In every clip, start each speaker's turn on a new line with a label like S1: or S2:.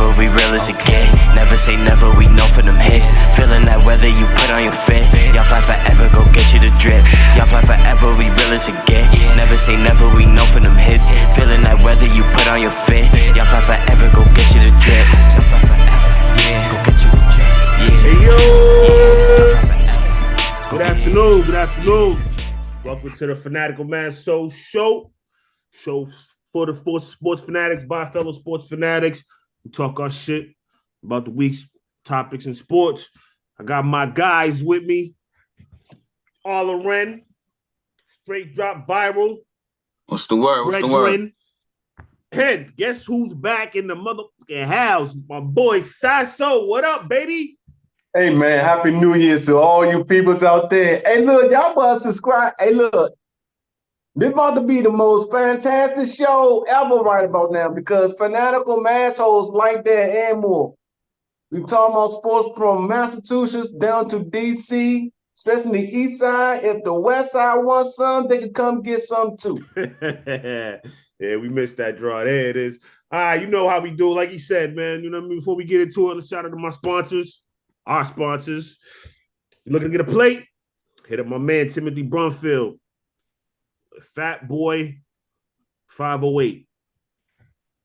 S1: never, we real as it get. Never say never, we know for them hits. Feeling that weather you put on your fit. Y'all fly forever, go get you the drip. Y'all fly forever, we real as it get. Never say never, we know for them hits. Feeling that weather you put on your fit. Y'all fly forever, go get you the drip. Y'all fly forever, yeah, go get you the drip. Yeah.
S2: Hey yo!
S1: Yeah.
S2: Good afternoon, good afternoon. Welcome to the Fanatical Massholes show. Show for the sports fanatics, by fellow sports fanatics. We talk our shit about the week's topics in sports. I got my guys with me. All Ren, straight drop viral.
S3: What's the word? What's the word?
S2: And guess who's back in the motherfucking house? My boy Sasso. What up, baby?
S4: Hey man, happy New Year to all you peoples out there. Hey look, y'all better subscribe. Hey look, this about to be the most fantastic show ever right about now because Fanatical Massholes like that and more. We talking about sports from Massachusetts down to DC, especially the east side. If the west side wants some, they can come get some too.
S2: Yeah, we missed that draw. There it is. All right, you know how we do. Like he said, man, you know what I mean? Before we get into it, let's shout out to my sponsors, our sponsors. You looking to get a plate? Hit up my man, Timothy Brunfield. Fat Boy 508.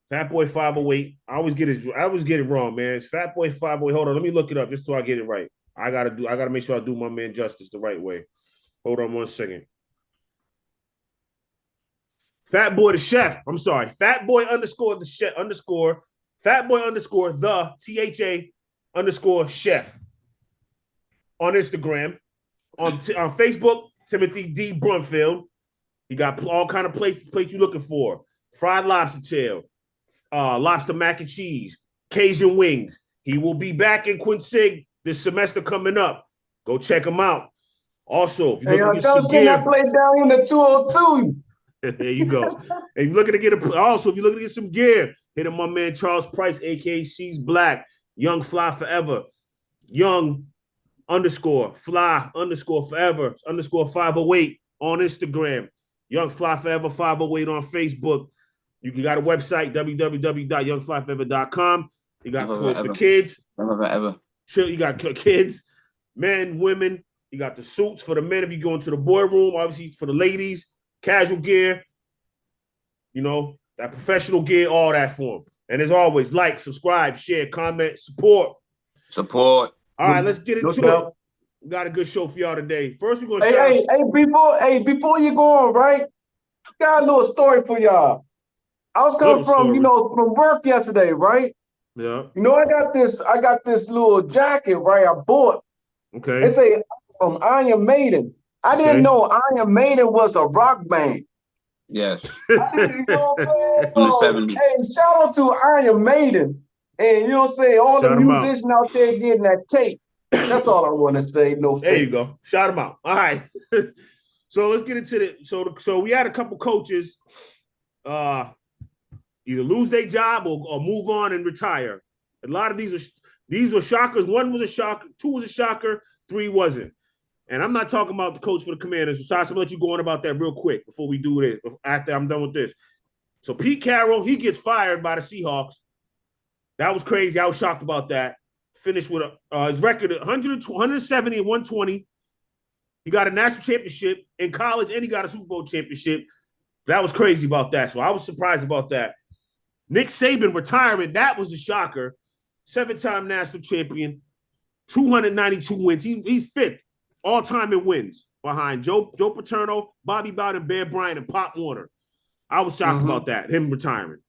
S2: Fat Boy 508. I always get it wrong, man. It's Fat Boy 508. Hold on, let me look it up just so I get it right. I gotta make sure I do my man justice the right way. Hold on 1 second. Fat Boy the Chef. I'm sorry. Fat Boy underscore the chef underscore Fat Boy underscore the THA underscore chef on Instagram. On Facebook, Timothy D. Brunfield. He got all kind of plates you looking for. Fried lobster tail, lobster mac and cheese, Cajun wings. He will be back in Quincy this semester coming up. Go check him out. Also, if you're looking to get some gear,
S4: that play down in the 202.
S2: there you go. If you're looking to get some gear, hit him my man Charles Price, aka She's Black, Young Fly Forever, Young underscore Fly underscore Forever underscore 508 on Instagram, Young Fly Forever 508 on Facebook. You got a website, www.youngflyforever.com. You got clothes for kids.
S3: Forever.
S2: Sure, you got kids, men, women. You got the suits for the men if you go into the boy room. Obviously, for the ladies, casual gear. You know, that professional gear, all that for them. And as always, like, subscribe, share, comment, support.
S3: Support.
S2: All right, let's get into it. We got a good show for y'all today. First, we're gonna
S4: before you go on, right? Got a little story for y'all. I was coming from work yesterday, right?
S2: Yeah.
S4: You know, I got this little jacket, right? I bought.
S2: Okay.
S4: They say from Iron Maiden. I didn't know Iron Maiden was a rock band.
S3: Yes.
S4: You know what I'm saying?
S3: From the
S4: So,
S3: 70s.
S4: hey, shout out to Iron Maiden. And you know what I'm saying? All
S2: Shout
S4: the
S2: 'em
S4: musicians out there getting that tape. That's all I want to say. No
S2: There you go. Shout them out. All right. So let's get into it. So we had a couple coaches either lose their job or move on and retire. A lot of these were shockers. One was a shocker, two was a shocker, three wasn't. And I'm not talking about the coach for the Commanders. So I'm gonna let you go on about that real quick before we do this, after I'm done with this. So Pete Carroll, he gets fired by the Seahawks. That was crazy. I was shocked about that. Finished with his record 170 and 120. He got a national championship in college and he got a Super Bowl championship. That was crazy about that. So I was surprised about that. Nick Saban retirement, that was a shocker. 7-time national champion, 292 wins. He's fifth all-time in wins behind Joe Paterno, Bobby Bowden, Bear Bryant, and Pop Warner. I was shocked about that, him retiring.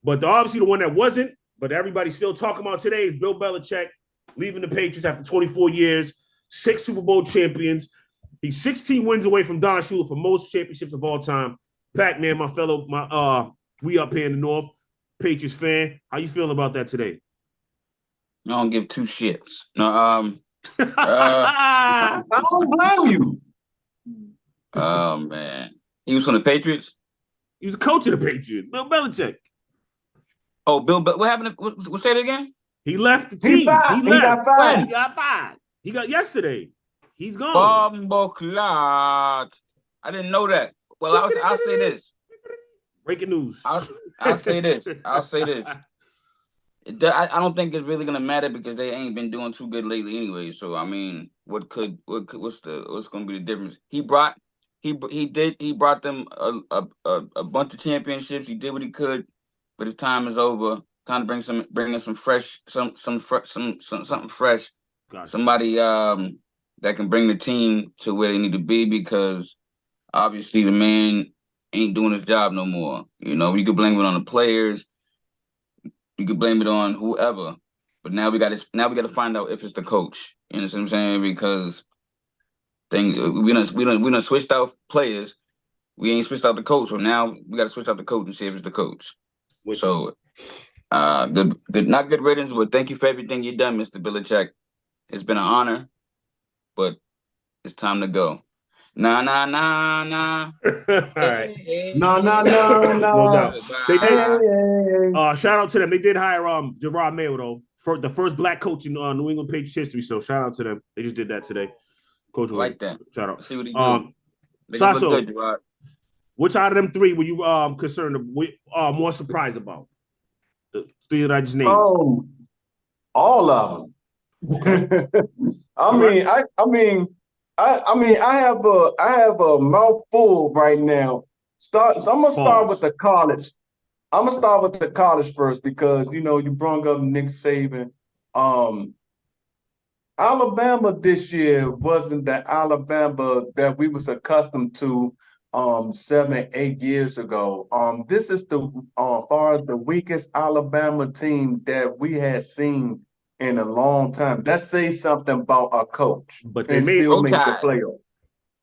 S2: But obviously the one that wasn't, but everybody's still talking about today is Bill Belichick leaving the Patriots after 24 years, 6 Super Bowl champions. He's 16 wins away from Don Shula for most championships of all time. Pac-Man, we up here in the North, Patriots fan. How you feeling about that today?
S3: I don't give two shits. No,
S4: I don't blame you.
S3: Oh man, he was from the Patriots.
S2: He was a coach of the Patriots, Bill Belichick.
S3: Oh, what happened? What say it again?
S2: He left the team. He left.
S4: He got fired.
S2: He got fired. He got yesterday. He's gone.
S3: Bomboclat. I didn't know that. Well, I'll say this.
S2: Breaking news.
S3: I'll say this. I don't think it's really gonna matter because they ain't been doing too good lately anyway. So I mean, what's gonna be the difference? He brought them a bunch of championships. He did what he could, but his time is over. Time to bring in some fresh something fresh.
S2: Gotcha.
S3: Somebody that can bring the team to where they need to be because obviously the man ain't doing his job no more. You know, you could blame it on the players. You could blame it on whoever, but now we got to find out if it's the coach. You know what I'm saying? Because we done switched out players. We ain't switched out the coach, so now we got to switch out the coach and see if it's the coach. So, good, not good riddance, but thank you for everything you done, Mr. Belichick. It's been an honor, but it's time to go. Nah.
S2: All right.
S4: No.
S2: No doubt. They did.
S4: Hey.
S2: Shout out to them. They did hire Gerard Mayo though, for the first black coach in New England Patriots history. So shout out to them. They just did that today. Coach
S3: like that.
S2: Shout out.
S3: See what he do.
S2: Sasso,
S3: look good, Gerard.
S2: which out of them three were you concerned more surprised about? The three that I just named.
S4: All of them. I have a mouthful right now. So I'm gonna start with the college. I'm gonna start with the college first because you brought up Nick Saban. Alabama this year wasn't the Alabama that we was accustomed to 7, 8 years ago. This is the far as the weakest Alabama team that we had seen in a long time. That says something about a coach,
S2: but they make
S4: the playoff.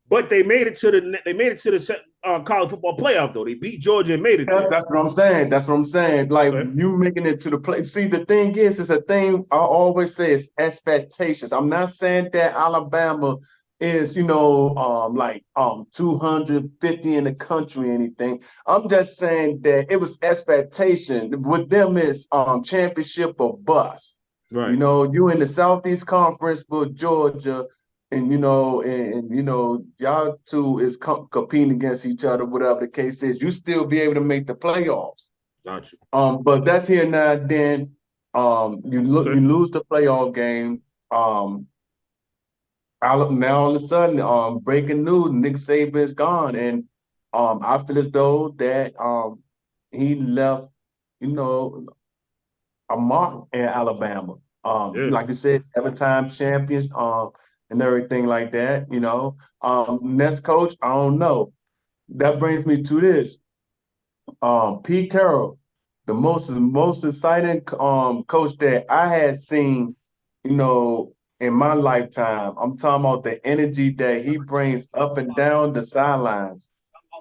S2: But they made it to the college football playoff though. They beat Georgia and made it.
S4: That's what I'm saying. That's what I'm saying. Like you making it to the play. See, the thing is, it's a thing I always say is expectations. I'm not saying that Alabama is, like 250 in the country or anything. I'm just saying that it was expectation. With them is championship or bust.
S2: Right.
S4: You in the Southeast Conference with Georgia, and y'all two is competing against each other, whatever the case is. You still be able to make the playoffs.
S2: Gotcha.
S4: But that's here now. Then you lose the playoff game. Now all of a sudden, breaking news: Nick Saban is gone, and I feel as though that he left, a mark in Alabama. Like you said, 7-time champions, and everything like that. Next coach, I don't know. That brings me to this. Pete Carroll, the most exciting coach that I had seen, in my lifetime. I'm talking about the energy that he brings up and down the sidelines.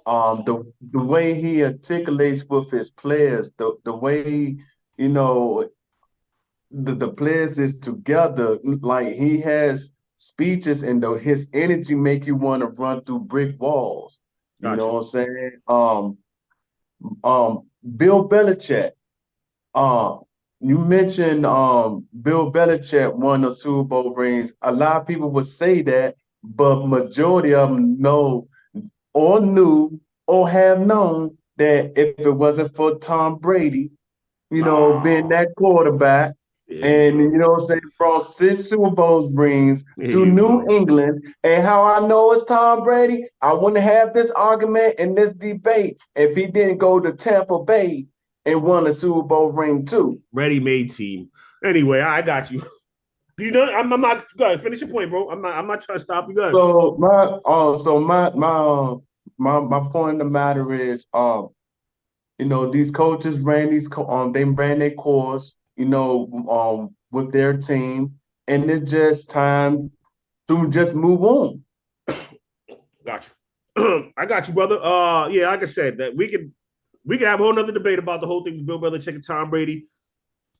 S4: The way he articulates with his players, the way the players is together, like he has speeches and his energy make you want to run through brick walls.
S2: Gotcha.
S4: You know what I'm saying? Bill Belichick. You mentioned Bill Belichick won the Super Bowl rings. A lot of people would say that, but majority of them know or knew or have known that if it wasn't for Tom Brady, being that quarterback, and brought 6 Super Bowl rings to New England. And how I know it's Tom Brady, I wouldn't have this argument and this debate if he didn't go to Tampa Bay and won a Super Bowl ring too.
S2: Ready-made team. Anyway, I got you. You know, I'm not. Go ahead, finish your point, bro. I'm not trying to stop you. Go ahead.
S4: So my point of the matter is, these coaches ran they ran their course, with their team, and it's just time to just move on.
S2: Got you. I got you, brother. Yeah, like I said, that we can have a whole nother debate about the whole thing with Bill Belichick and Tom Brady.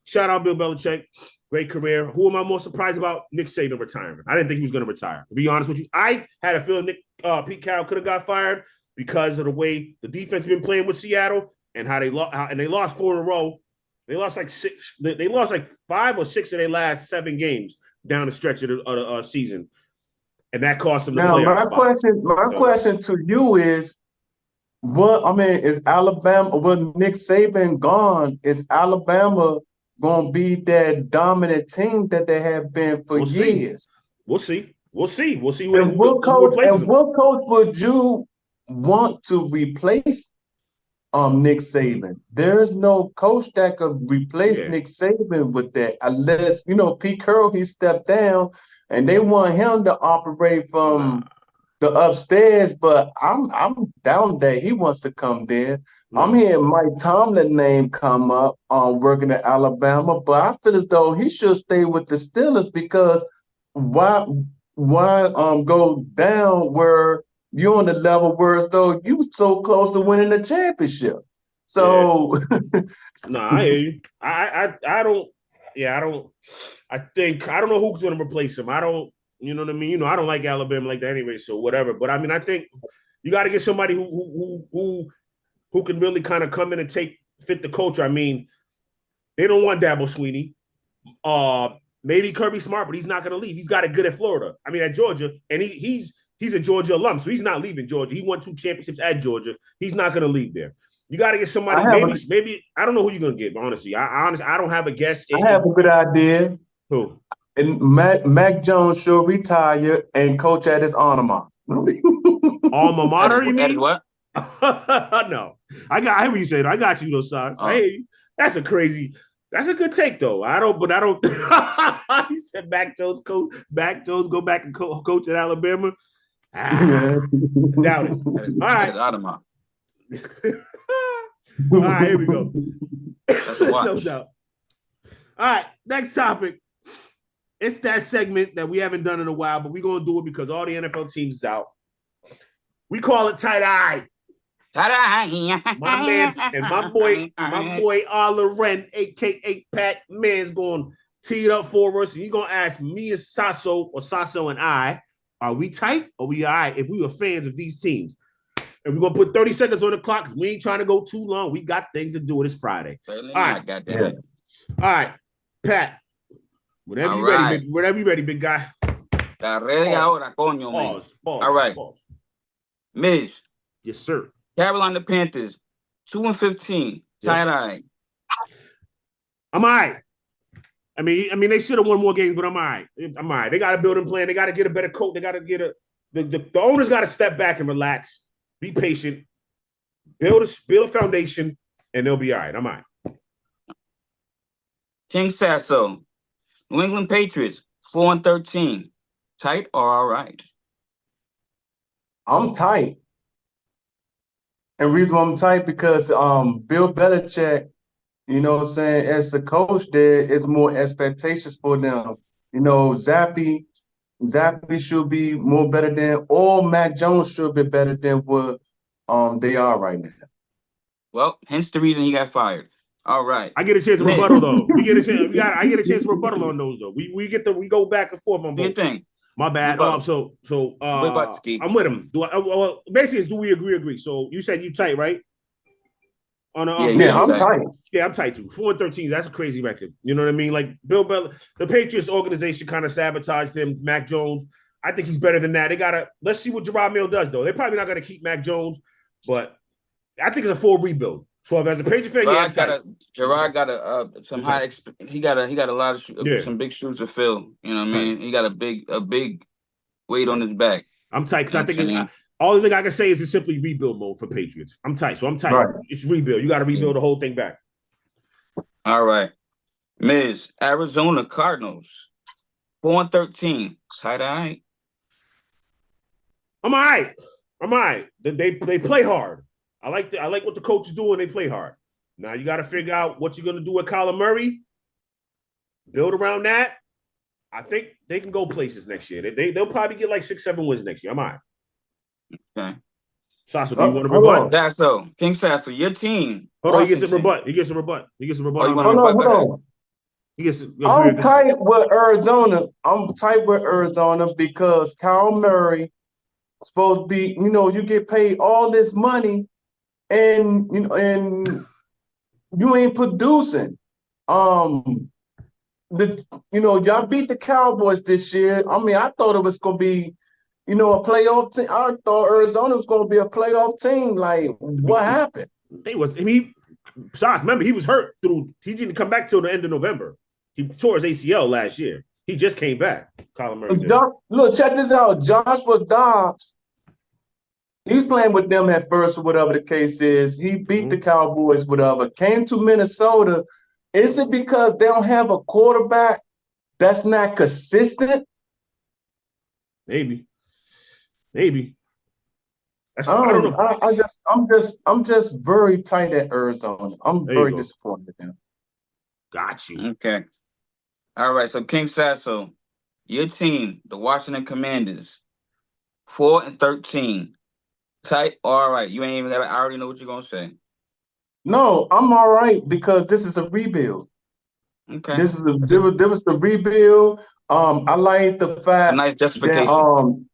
S2: Shout out Bill Belichick. Great career. Who am I most surprised about? Nick Saban retirement. I didn't think he was going to retire. To be honest with you, I had a feeling Pete Carroll could have got fired because of the way the defense has been playing with Seattle and how they lost 4 in a row. They lost like 6. They lost like 5 or 6 of their last 7 games down the stretch of the season, and that cost them the playoff spot.
S4: My question to you is, is Alabama? Was Nick Saban gone? Is Alabama gonna be that dominant team that they have been for years.
S2: We'll see. We'll see
S4: And
S2: who replaces him.
S4: what coach would you want to replace Nick Saban? There's no coach that could replace Nick Saban with that, unless Pete Carroll, he stepped down and they want him to operate from the upstairs, but I'm down that he wants to come there. I'm hearing Mike Tomlin name come up working at Alabama, but I feel as though he should stay with the Steelers, because why go down where you're on the level where as though you so close to winning the championship. So
S2: I hear you. I don't know who's gonna replace him. I don't, you know what I mean? I don't like Alabama like that anyway, so whatever. But I mean, I think you got to get somebody who can really kind of come in and fit the culture. I mean, they don't want Dabo Sweeney. Maybe Kirby Smart, but he's not going to leave. He's got it good at Florida. I mean, at Georgia, and he's a Georgia alum, so he's not leaving Georgia. He won 2 championships at Georgia. He's not going to leave there. You got to get somebody. Maybe I don't know who you're going to get. Honestly, I don't have a guess.
S4: I have a good idea.
S2: Who?
S4: And Mac Jones should retire and coach at his alma mater.
S2: Alma mater, you mean?
S3: What?
S2: No, I hear what you said. I got you, those sides. Hey, that's a good take, though. I don't. He said Mac Jones go back and coach at Alabama. Doubt it. All right. All right, here we go. No doubt. All right, next topic. It's that segment that we haven't done in a while, but we're going to do it because all the NFL teams is out. We call it Tight Eye. Tight Eye. My man and my boy Loren, a.k.a. Pat, man's going to tee it up for us. And he's going to ask me and Sasso and I, are we tight or we all right if we were fans of these teams? And we're going to put 30 seconds on the clock because we ain't trying to go too long. We got things to do. It is Friday. All right. All right, Pat. Whenever you're ready, big guy. Pause.
S3: All right. Miz.
S2: Yes, sir.
S3: Carolina Panthers, 2-15. Tight eye.
S2: I'm all right. I mean, they should have won more games, but I'm all right. They got a building plan. They got to get a better coach. They got to get the owners got to step back and relax. Be patient. Build a foundation, and they'll be all right. I'm all right.
S3: King Sasso. New England Patriots, 4-13. Tight or all right?
S4: I'm tight. And the reason why I'm tight because Bill Belichick, you know what I'm saying, as the coach, there is more expectations for them. Zappy should be more better than, or Mac Jones should be better than what they are right now.
S3: Well, hence the reason he got fired. All right.
S2: I get a chance to rebuttal though. I get a chance to rebuttal on those though. We go back and forth on both.
S3: Thing.
S2: My bad. I'm with him. Basically, do we agree? So you said you tight, right?
S4: I'm tight.
S2: Yeah, I'm tight too. 4-13. That's a crazy record. You know what I mean? Like Bill Belichick, the Patriots organization kind of sabotaged him. Mac Jones. I think he's better than that. Let's see what Gerard Mayo does though. They're probably not going to keep Mac Jones, but I think it's a full rebuild. So if as a Patriot fan,
S3: Gerard got some high. He got a lot of some big shoes to fill. You know what I mean? He got a big weight on his back.
S2: I'm tight because I think all the thing I can say is it's simply rebuild mode for Patriots. I'm tight, so I'm tight. Right. It's rebuild. You got to rebuild the whole thing back.
S3: All right, Miz. Arizona Cardinals, 4-13. Tight eye.
S2: I'm all right. They play hard. I like what the coach is doing. They play hard. Now you got to figure out what you're going to do with Kyler Murray. Build around that. I think they can go places next year. They'll probably get like 6-7 wins next year. I'm all right.
S3: Okay.
S2: Sasso, do you want to rebut?
S3: Sasso, King Sasso, your team.
S2: Hold on, he gets a rebut.
S4: Hold on. I'm tight with Arizona because Kyle Murray supposed to be, you get paid all this money and you ain't producing. Y'all beat the Cowboys this year. I mean, I thought it was gonna be, a playoff team. I thought Arizona was gonna be a playoff team. Like, what happened?
S2: Besides, remember, he was hurt he didn't come back till the end of November. He tore his ACL last year. He just came back. Kyler Murray did.
S4: Look, check this out. Joshua Dobbs, he was playing with them at first, or whatever the case is. He beat the Cowboys, whatever. Came to Minnesota. Is it because they don't have a quarterback that's not consistent?
S2: Maybe. That's, I don't know.
S4: I'm just very tight at Arizona. I'm very disappointed in them.
S2: Got you.
S3: Okay. All right. So King Sasso, your team, the Washington Commanders, 4-13. Tight. All right. You ain't even got. I already know what you're gonna say.
S4: No, I'm all right because this is a rebuild.
S3: Okay.
S4: There was the rebuild. I like the fact
S3: a nice justification.
S4: that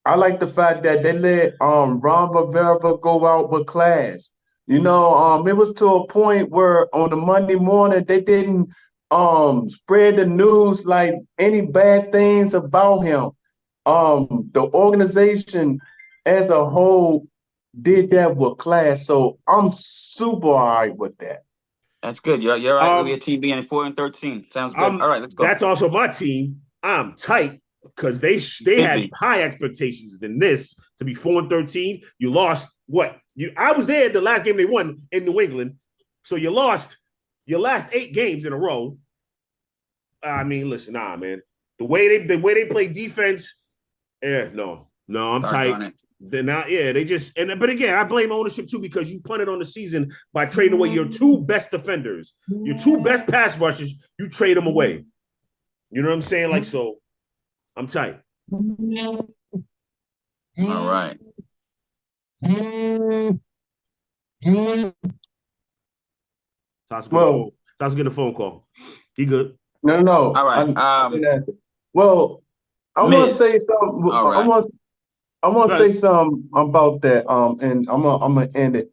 S4: I like the fact that they let Ron Rivera go out with class. You know, it was to a point where on the Monday morning they didn't spread the news like any bad things about him. The organization as a whole did that with class, so I'm super all right with that.
S3: That's good. You're right with your team being 4-13. Sounds good. All right, let's go.
S2: That's also my team. I'm tight because they had high expectations than this to be 4-13. You lost what? I was there the last game they won in New England, so you lost your last 8 games in a row. I mean, listen, man. The way they play defense, no, I'm tight. They're not, they just but again, I blame ownership too because you punted on the season by trading away your 2 best defenders, your 2 best pass rushers. You trade them away. You know what I'm saying? Like, so I'm tight.
S3: All right.
S2: Toss get a phone call. He good.
S4: No.
S3: All right.
S4: Well, I want to say something.
S3: Right.
S4: I want to say something about that. And I'm gonna end it.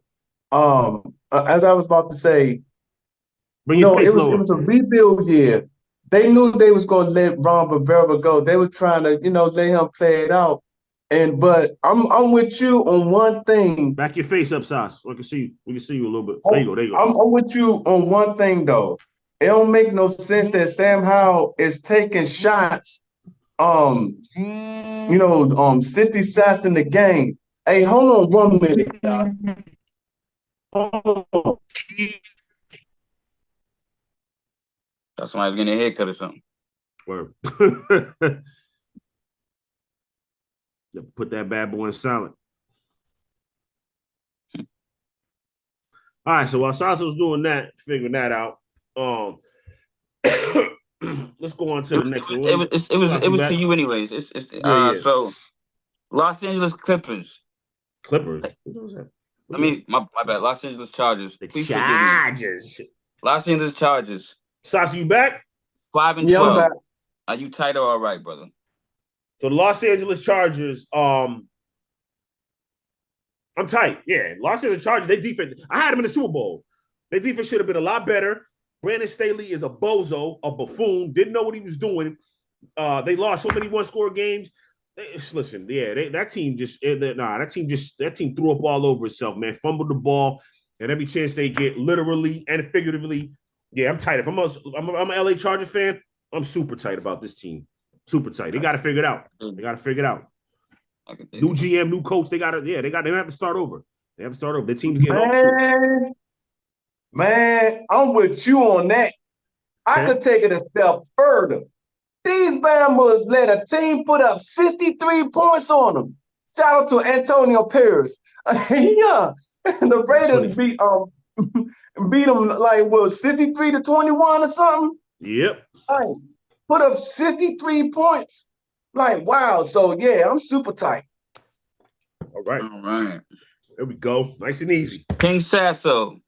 S4: As I was about to say,
S2: it
S4: was a rebuild year. They knew they was gonna let Ron Rivera go. They were trying to, let him play it out. But I'm with you on one thing.
S2: Back your face up, Sauce. So I can see we can see you a little bit. There you go.
S4: I'm with you on one thing though. It don't make no sense that Sam Howell is taking shots. 60 shots in the game. Hey, hold on 1 minute, y'all. Hold on.
S3: That's somebody's getting a haircut or something.
S2: Word. Put that bad boy in silent. All right, so while Sasa was doing that, figuring that out, let's go on to the next one.
S3: It was to you anyways. So Los Angeles Clippers. I mean, my bad. Los Angeles Chargers.
S2: Please Chargers.
S3: Los Angeles Chargers.
S2: Sasa, you back?
S3: 5-12.
S4: Yeah, I'm back.
S3: Are you tight or all right, brother?
S2: So the Los Angeles Chargers, I'm tight. Yeah, Los Angeles Chargers, they defense. I had them in the Super Bowl. Their defense should have been a lot better. Brandon Staley is a bozo, a buffoon, didn't know what he was doing. They lost so many one-score games. That team threw up all over itself, man. Fumbled the ball, and every chance they get, literally and figuratively. Yeah, I'm tight. If I'm an LA Charger fan, I'm super tight about this team. Super tight. They got to figure it out. New GM, new coach. They have to start over. Their team's getting old.
S4: Man, I'm with you on that. I could take it a step further. These Bama's let a team put up 63 points on them. Shout out to Antonio Pierce. The Raiders beat them like 63-21 or something.
S2: Yep.
S4: Put up 63 points. Like, wow. So yeah, I'm super tight.
S2: All right. There we go. Nice and easy.
S3: King Sasso,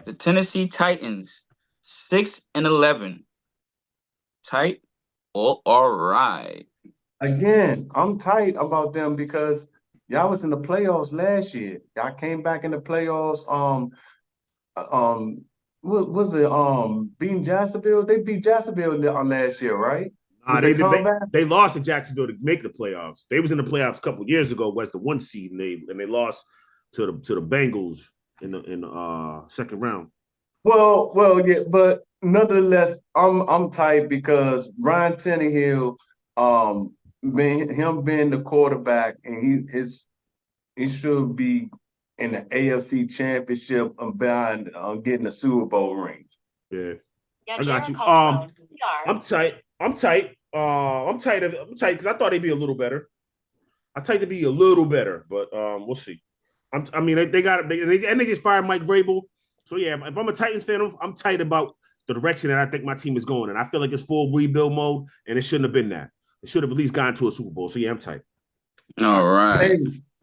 S3: the Tennessee Titans, 6-11. Tight or all right?
S4: Again, I'm tight about them because y'all was in the playoffs last year. Y'all came back in the playoffs. What was it? Beating Jacksonville? They beat Jacksonville last year, right?
S2: They lost to Jacksonville to make the playoffs. They was in the playoffs a couple of years ago, was the 1 seed, and they lost to the Bengals in the second round.
S4: Well, yeah, but nonetheless, I'm tight because Ryan Tannehill, being the quarterback, and he should be in the AFC Championship and bound getting a Super Bowl ring.
S2: Yeah, I got you. I'm tight. I'm tight. I'm tight because I thought they'd be a little better. I tight to be a little better, but we'll see. I mean, they just fired Mike Vrabel. So yeah, if I'm a Titans fan, I'm tight about the direction that I think my team is going, and I feel like it's full rebuild mode, and it shouldn't have been that. It should have at least gotten to a Super Bowl. So yeah, I'm tight.
S3: All right.
S4: Hey,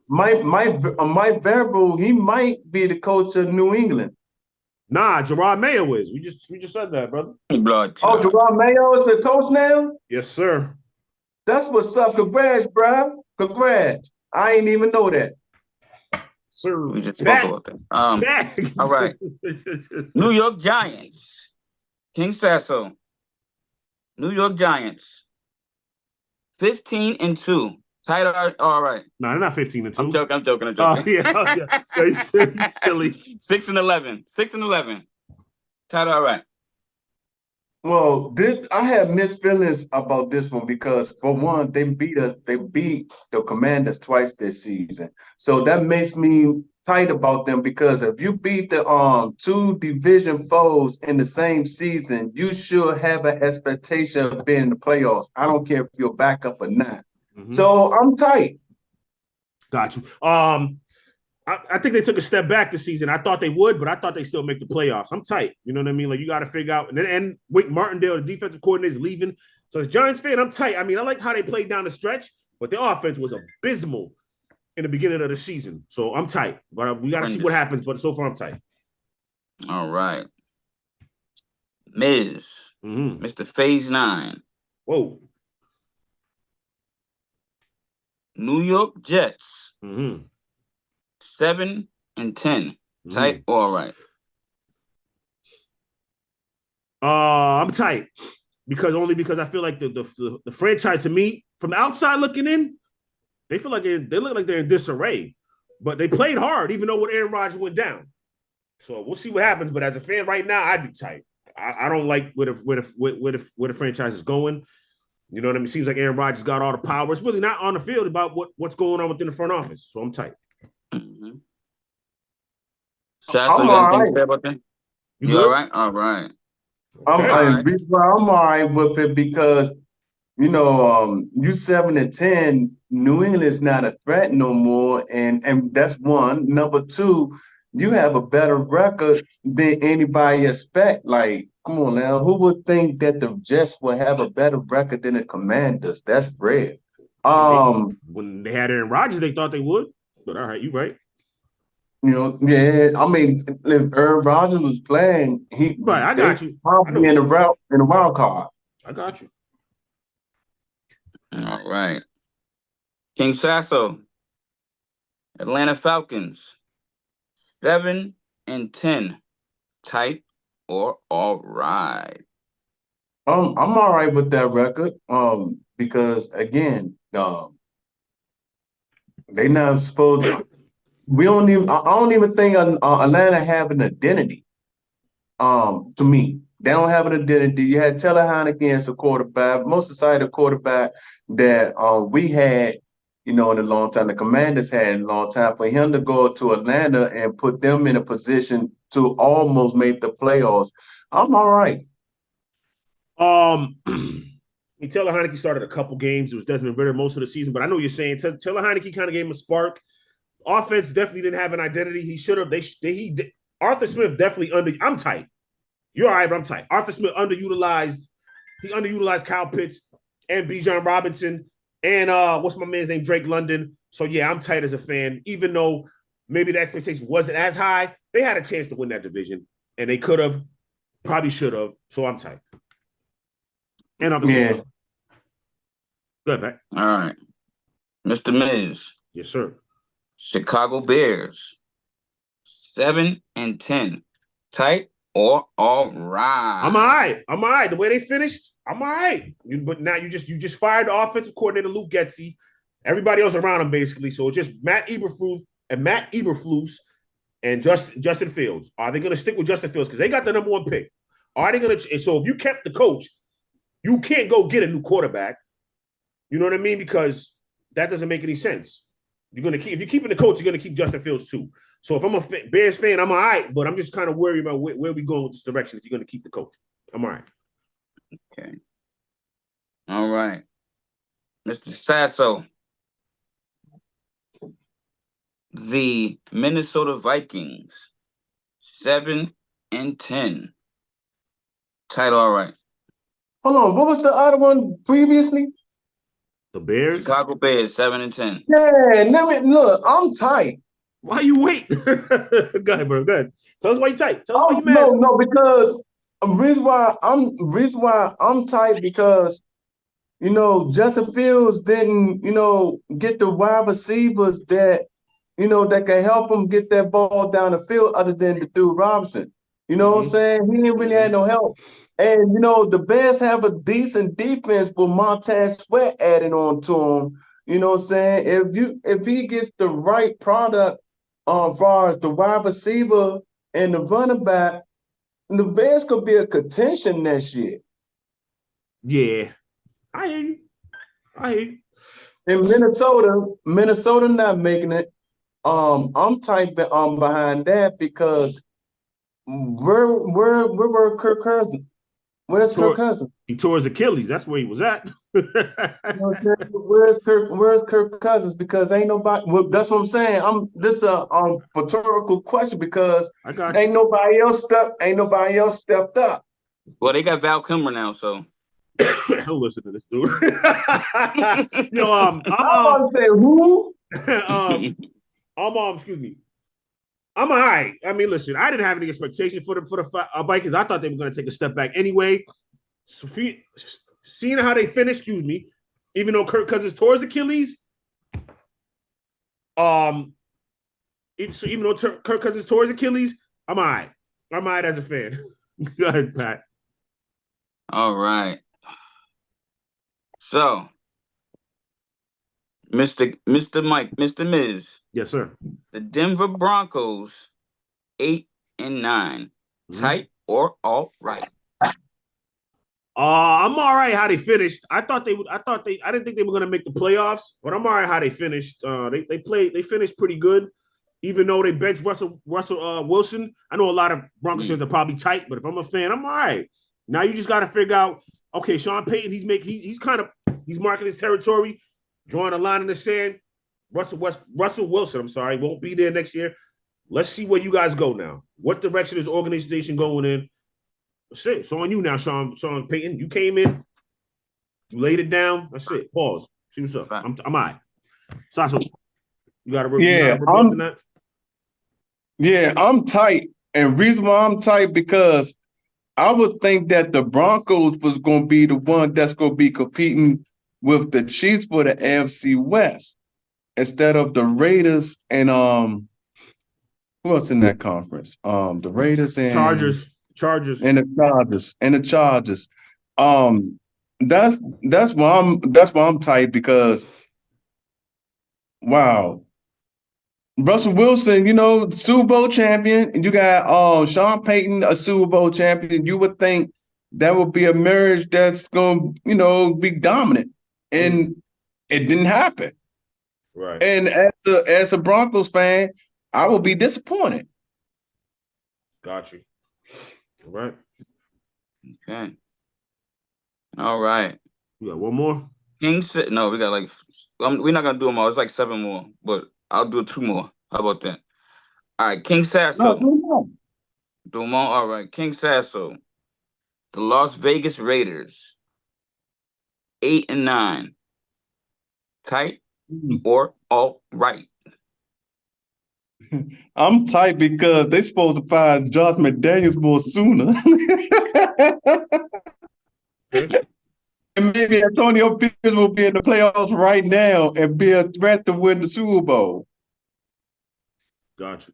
S4: Mike Vrabel, he might be the coach of New England.
S2: Nah, Gerard Mayo is. We just said that, brother.
S3: Blood.
S4: Oh, Gerard Mayo is the coach now?
S2: Yes, sir.
S4: That's what's up. Congrats, bro. Congrats. I ain't even know that.
S2: Sir.
S3: We just spoke about that. All right. New York Giants. King Sasso. New York Giants. 15-2. Tight. All right.
S2: No, they're not 15-2.
S3: I'm joking.
S2: Yeah, you're silly.
S3: 6-11. 6-11. Tight. All right.
S4: Well, I have mixed feelings about this one because for one, they beat the Commanders twice this season. So that makes me tight about them because if you beat the two division foes in the same season, you should have an expectation of being in the playoffs. I don't care if you're backup or not. Mm-hmm. So I'm tight.
S2: Got you. I think they took a step back this season. I thought they would, but I thought they still make the playoffs. I'm tight. You know what I mean? Like, you got to figure out. And Wink Martindale, the defensive coordinator, is leaving. So as a Giants fan, I'm tight. I mean, I like how they played down the stretch, but their offense was abysmal in the beginning of the season. So I'm tight. But we got to see what happens. But so far, I'm tight.
S3: All right. Miz. Mm-hmm. Mr. Phase 9.
S2: Whoa.
S3: New York Jets.
S2: Mm-hmm.
S3: 7-10. Tight or all right?
S2: I'm tight because I feel like the franchise, to me, from the outside looking in, they feel like they look like they're in disarray. But they played hard, even though when Aaron Rodgers went down. So we'll see what happens. But as a fan right now, I'd be tight. I don't like where the franchise is going. You know what I mean? It seems like Aaron Rodgers got all the power. It's really not on the field about what's going on within the front office. So I'm tight.
S3: Mm-hmm. I'm all right. About that? You all right? All right.
S4: I'm all right with it because, you 7-10, New England's not a threat no more. And that's one. Number two, you have a better record than anybody expect. Like, come on now. Who would think that the Jets would have a better record than the Commanders? That's rare.
S2: When they had Aaron Rodgers, they thought they would. But all right, you right.
S4: Yeah. I mean, if Aaron Rodgers was playing,
S2: right. I got you.
S4: Probably in the wild card.
S2: I got you.
S3: All right. King Sasso. Atlanta Falcons. 7-10. Tight or all right?
S4: I'm all right with that record. Because again, they not supposed to. I don't even think Atlanta have an identity. To me, they don't have an identity. You had Taylor Heineke as a quarterback, most excited quarterback that we had, in a long time. The Commanders had in a long time. For him to go to Atlanta and put them in a position to almost make the playoffs, I'm all right.
S2: Taylor Heineke started a couple games. It was Desmond Ridder most of the season, but I know what you're saying. Taylor Heineke kind of gave him a spark. Offense definitely didn't have an identity. He should have. Arthur Smith definitely I'm tight. You're all right, but I'm tight. Arthur Smith underutilized. He underutilized Kyle Pitts and Bijan Robinson and what's my man's name, Drake London. So yeah, I'm tight as a fan. Even though maybe the expectation wasn't as high, they had a chance to win that division, and they could have, probably should have. So I'm tight. And I'm
S4: yeah.
S2: Good, man.
S3: All right, Mr. Miz.
S2: Yes, sir.
S3: Chicago Bears, 7-10. Tight or all right?
S2: I'm all right. The way they finished, I'm all right. But now you just fired the offensive coordinator, Luke Getsy. Everybody else around him, basically. So it's just Matt Eberflus and Justin Fields. Are they going to stick with Justin Fields because they got the number 1 pick? Are they going to? So if you kept the coach, you can't go get a new quarterback. You know what I mean? Because that doesn't make any sense. You're gonna keep if you're keeping the coach, you're gonna keep Justin Fields too. So if I'm a Bears fan, I'm all right, but I'm just kind of worried about where we going with this direction. If you're gonna keep the coach, I'm all right.
S3: Okay. All right, Mr. Sasso. The Minnesota Vikings, 7-10. Title, all right.
S4: Hold on, what was the other one previously?
S2: The Bears,
S3: Chicago Bears, 7-10.
S4: Yeah, look, I'm tight.
S2: why you wait? Go ahead, bro. Go ahead. Tell us why you tight. Tell us why you mad.
S4: No, because the reason why I'm tight because Justin Fields didn't get the wide receivers that that can help him get that ball down the field other than the dude Robinson. You know what I'm saying? He didn't really have no help. And the Bears have a decent defense with Montez Sweat added on to him. You know what I'm saying? If he gets the right product as far as the wide receiver and the running back, the Bears could be a contention next year.
S2: Yeah, I hear you.
S4: In Minnesota not making it. I'm tight behind that because where Kirk Cousins? Where's Kirk Cousins?
S2: He tore his Achilles. That's where he was at.
S4: Where's Kirk Cousins? Because ain't nobody. Well, that's what I'm saying. This is a rhetorical question because ain't nobody else stepped up.
S3: Well, they got Val Kilmer now, so.
S2: Don't listen to this dude. Yo,
S4: I'm about to say who?
S2: Excuse me. I'm all right. I mean, listen, I didn't have any expectation for the Vikings. I thought they were going to take a step back anyway. So seeing how they finished, even though Kirk Cousins tore his Achilles, even though Kirk Cousins tore his Achilles, I'm all right. I'm all right as a fan. Go ahead, Pat.
S3: All right. So, Mr. Mike, Mr. Miz.
S2: Yes, sir.
S3: The Denver Broncos, 8-9. Tight or all right?
S2: I'm all right how they finished. I didn't think they were gonna make the playoffs, but I'm all right how they finished. They finished pretty good, even though they benched Russell Wilson. I know a lot of Broncos fans are probably tight, but if I'm a fan, I'm all right. Now you just got to figure out, okay, Sean Payton, he's marking his territory, drawing a line in the sand. Russell Wilson, won't be there next year. Let's see where you guys go now. What direction is the organization going in? That's it. It's on you now, Sean Payton. You came in, you laid it down. That's it. Pause. See what's up. I'm all right. Sasso, you got to
S4: I'm tight. And reason why I'm tight because I would think that the Broncos was going to be the one that's going to be competing with the Chiefs for the AFC West instead of the Raiders and who else in that conference? The Raiders and
S2: Chargers
S4: and the Chargers. That's why I'm tight because wow. Russell Wilson, Super Bowl champion, and you got Sean Payton, a Super Bowl champion. You would think that would be a marriage that's going to, be dominant, and it didn't happen.
S2: Right.
S4: And as a Broncos fan, I will be disappointed.
S2: Got you. All right.
S3: Okay. All right.
S2: We got one more.
S3: No, we got we're not gonna do them all. It's like 7 more, but I'll do 2 more. How about that? All right, King Sasso.
S4: No.
S3: Do them all. All right, King Sasso. The Las Vegas Raiders, 8-9. Tight or all right?
S4: I'm tight because they supposed to fire Josh McDaniels more sooner. And maybe Antonio Pierce will be in the playoffs right now and be a threat to win the Super Bowl.
S2: Gotcha.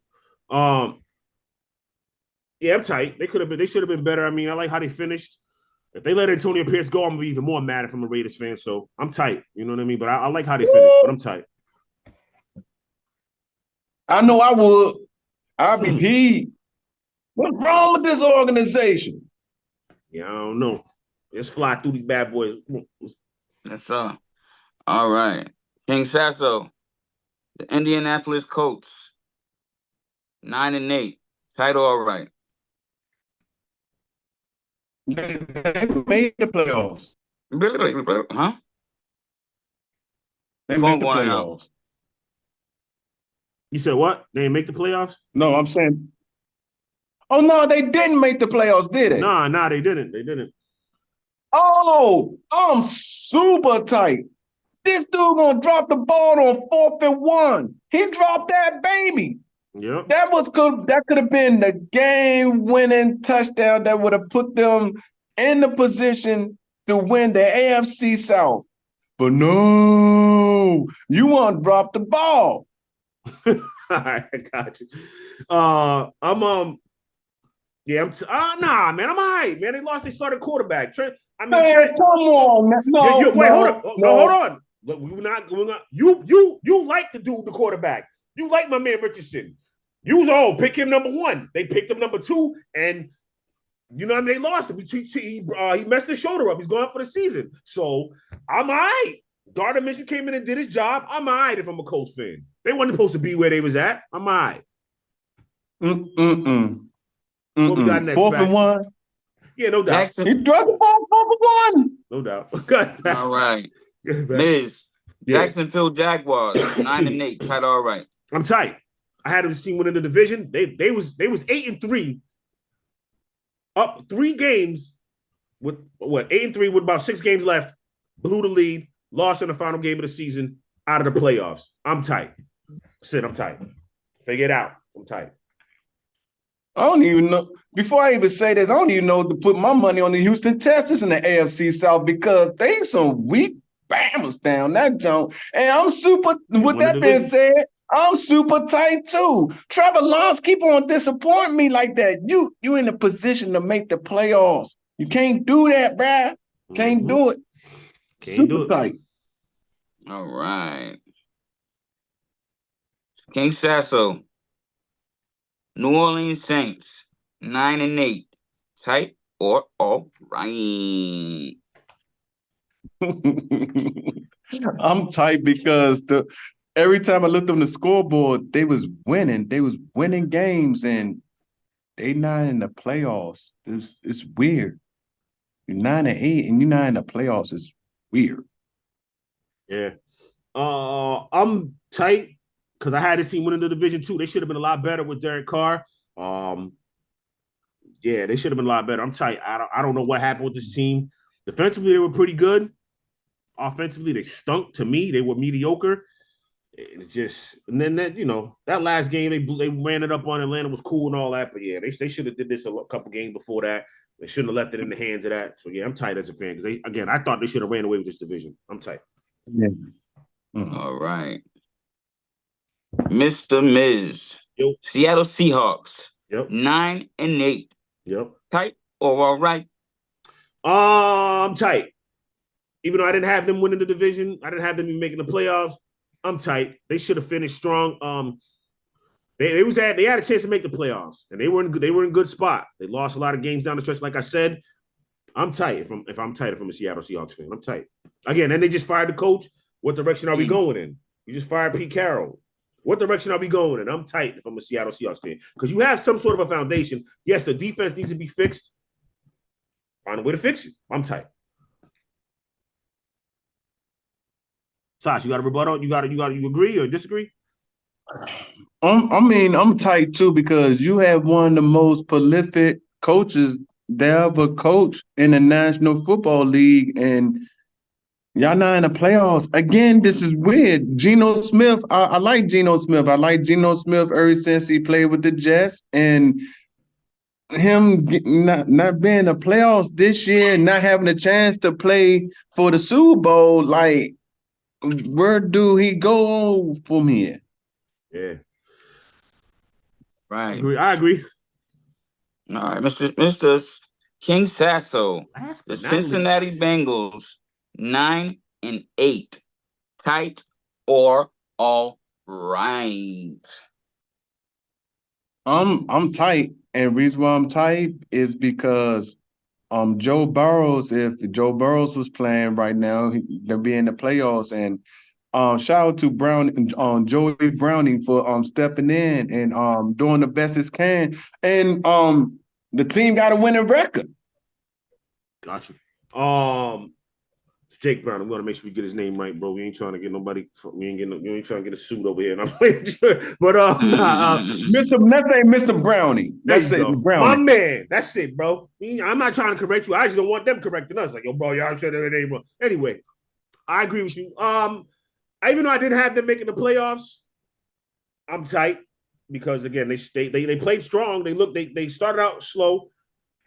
S2: Yeah, I'm tight. They should have been better. I mean, I like how they finished. If they let Antonio Pierce go, I'm gonna be even more mad if I'm a Raiders fan. So I'm tight. You know what I mean? But I like how they finished, but I'm tight.
S4: I know I would. I'll be peed. What's wrong with this organization?
S2: Yeah, I don't know. Let's fly through these bad boys.
S3: That's all. All right. King Sasso, the Indianapolis Colts, 9-8. Title all right.
S4: They made the playoffs.
S3: Huh?
S4: They
S3: Phone
S4: made the
S3: going out.
S4: playoffs.
S2: You said what? They didn't make the playoffs?
S4: No, I'm saying. Oh no, they didn't make the playoffs, did they?
S2: Nah, they didn't. They didn't.
S4: Oh, I'm super tight. This dude gonna drop the ball on 4th and 1. He dropped that baby.
S2: Yep.
S4: That was good. That could have been the game-winning touchdown that would have put them in the position to win the AFC South. But no, you want to drop the ball.
S2: All right, I got you. Nah, man, I'm all right, man. They lost their starting quarterback. Trent,
S4: Man, come on, man. No,
S2: wait, hold on.
S4: no.
S2: Hold on. Look, we're not going on. You like the dude, the quarterback. You like my man Richardson. You was pick him number 1. They picked him number 2, and you know what I mean? They lost him. He messed his shoulder up. He's going for the season. So I'm all right. Gardner Minshew came in and did his job. I'm all right if I'm a Colts fan. They weren't supposed to be where they was at. I'm all right. What we got next?
S4: 4th and 1.
S2: Yeah, no doubt.
S4: He dropped the ball 4th and 1.
S2: No doubt.
S3: All right. Miz, Jacksonville Jaguars, 9-8. Title all right.
S2: I'm tight. I had them see winning the division. They was 8-3, up 3 games with 8-3 with about 6 games left. Blew the lead, lost in the final game of the season, out of the playoffs. I'm tight. I'm tight. Figure it out. I'm tight.
S4: I don't even know. Before I even say this, I don't even know to put my money on the Houston Texans in the AFC South because they some weak bammers down that jump. And I'm super. With that being said, I'm super tight too. Trevor Lawrence keep on disappointing me like that. You in a position to make the playoffs. You can't do that, bruh. Can't do it. Super tight.
S3: All right. King Sasso, New Orleans Saints, 9-8. Tight or all right?
S4: I'm tight because every time I looked on the scoreboard, they was winning. They was winning games, and they not in the playoffs. It's weird. You're 9-8, and you're not in the playoffs. It's weird.
S2: Yeah. I'm tight because I had this team winning the division too. They should have been a lot better with Derek Carr. Yeah, they should have been a lot better. I'm tight. I don't know what happened with this team. Defensively, they were pretty good. Offensively, they stunk to me. They were mediocre. And then that last game they ran it up on Atlanta was cool and all that, but yeah, they should have did this a couple games before that. They shouldn't have left it in the hands of that. So yeah, I'm tight as a fan because I thought they should have ran away with this division. I'm tight.
S4: Yeah.
S3: All right, Mr. Miz,
S2: Yep.
S3: Seattle Seahawks,
S2: Yep.
S3: 9-8.
S2: Yep.
S3: Tight or all right?
S2: I'm tight. Even though I didn't have them winning the division, I didn't have them even making the playoffs. I'm tight. They should have finished strong. They had a chance to make the playoffs, and they were in good spot. They lost a lot of games down the stretch. Like I said, I'm tight. If I'm a Seattle Seahawks fan, I'm tight. Again, and they just fired the coach. What direction are we going in? You just fired Pete Carroll. What direction are we going in? I'm tight if I'm a Seattle Seahawks fan because you have some sort of a foundation. Yes, the defense needs to be fixed. Find a way to fix it. I'm tight. Sash, you got a rebuttal? You agree or disagree?
S4: I'm tight too because you have one of the most prolific coaches that ever coached in the National Football League, and y'all not in the playoffs. Again, this is weird. Geno Smith, I like Geno Smith. I like Geno Smith ever since he played with the Jets, and him not being in the playoffs this year, not having a chance to play for the Super Bowl, like, where do he go from here?
S2: Yeah.
S3: Right.
S2: I agree.
S3: All right, Mr. King Sasso, the Cincinnati Bengals, 9-8. Tight or all right?
S4: I'm tight, and reason why I'm tight is because Joe Burrows, if Joe Burrows was playing right now, they'll be in the playoffs. And shout out to Joey Browning for stepping in and doing the best it can. And the team got a winning record.
S2: Got you. It's Jake Brown. I'm gonna make sure we get his name right, bro. We ain't trying to get nobody. We ain't trying to get a suit over here. And I'm but
S4: let's say Mr. Brownie. Let's say Brownie.
S2: My man. That's it, bro. I'm not trying to correct you. I just don't want them correcting us. Like, yo, bro, y'all said their name wrong. Anyway, I agree with you. Even though I didn't have them making the playoffs, I'm tight because again, they played strong. They started out slow.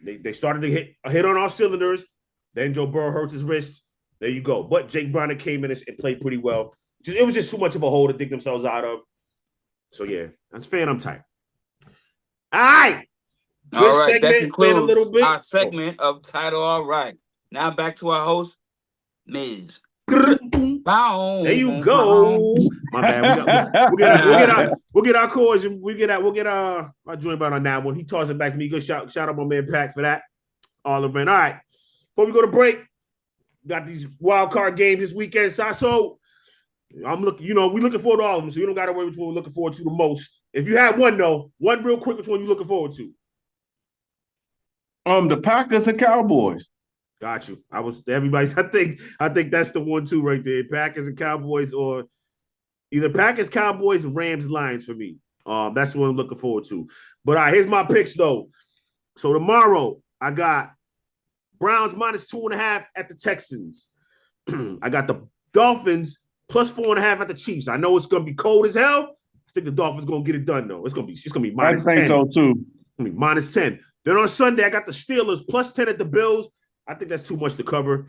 S2: They started to hit on all cylinders. Then Joe Burrow hurts his wrist. There you go. But Jake Brown came in and played pretty well. It was just too much of a hole to dig themselves out of. So yeah, as a fan, I'm tight. All right.
S3: All right, that concludes
S2: a little bit.
S3: our segment of Title All Right. Now back to our host, Miz.
S2: There you go. My bad. We'll get our cause and we'll get our joint about on that one. He tossed it back to me. Good shout out my man Pack for that. All right. Before we go to break, got these wild card games this weekend. So I'm looking, we're looking forward to all of them. So you don't gotta worry which one we're looking forward to the most. If you had one though, one real quick, which one you looking forward to?
S4: The Packers and Cowboys.
S2: Got you. I think that's the one too right there. Packers and Cowboys, or either Packers, Cowboys, Rams, Lions for me. That's the one I'm looking forward to. But all right, here's my picks though. So tomorrow I got Browns -2.5 at the Texans. I got the Dolphins +4.5 at the Chiefs. I know it's gonna be cold as hell. I think the Dolphins gonna get it done though. It's gonna be -10.
S4: I think so too.
S2: It's gonna be -10. Then on Sunday I got the Steelers +10 at the Bills. I think that's too much to cover.